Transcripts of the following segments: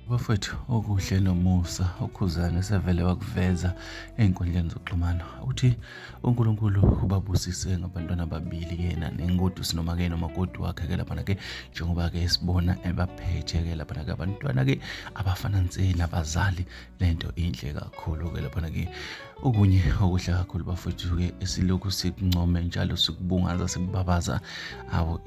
Bafowethu okuhle nomusa ukhuzane sevele wakuveza ey'nkundleni zokuxhumana uthi uNkulunkulu ubabusise ngabantwana ababili yena nengodusi noma-ke nomakoti wakhe-ke laphana-ke njengoba-ke sibona ebaphethe-ke laphana-ke abantwana-ke abafana nseni abazali. Lento inhle kakhulu-ke laphana-ke. Okunye okuhle kakhulu bafowethu-ke esilokhu sikuncome njalo sikubungaza sikubabaza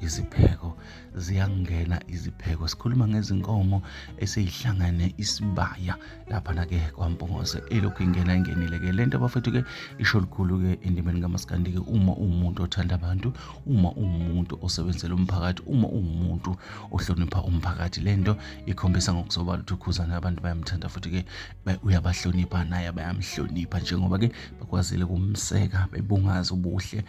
izipheko ziyangena izipheko. Sikhuluma ngezinkomo eseyihlangane isibaya laphana-ke kwaMpungose elokhu ingenile-ke lento bafowethu-ke isho lukhulu-ke endimeni kaMaskandi-ke uma uwumuntu othanda abantu, uma uwumuntu osebenzela umphakathi, uma uwumuntu ohlonipha umphakathi. Lento ikhombisa ngokusobala ukuthi ukhuzana abantu bayamthanda futhi-ke uyabahlonipha naye bayamhlonipha njengoba-ke bakwazile ukumseka bebungaza ubuhle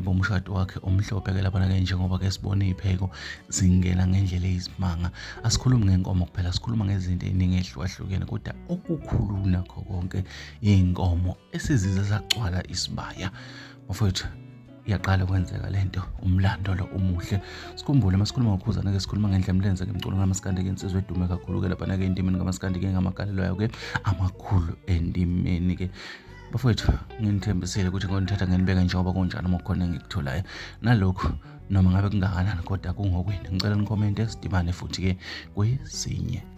bomshado wakhe omhlophe-ke laphana-ke njengoba-ke sibona iy'pheko zingena ngendlela eyisimanga. Asikhulumi ngenkomo kuphela, sikhuluma ngezinto ey'ningi ey'hlukahlukene kodwa okukhulu nakho konke iy'nkomo esizize zagcwala isibaya. Bafowethu iyaqala ukwenzeka lento umlando lo umuhle. Sikhumbule masikhuluma ngokukhuzana-ke sikhuluma ngendlemlenze-ke emculweni kaMaskandi-ke insizwa edume kakhulu-ke laphana-ke endimeni kaMaskandi-ke ngamagalelo yayo-ke amakhulu endimeni-ke. Bafowethu nginithembisile ukuthi ngonithatha ngenibeka njengoba kunjani uma kukhona engikutholayo nalokhu noma ngabe kungakanani kodwa kungokwini ngicela nikhomente sidibane futhi-ke kwezinye.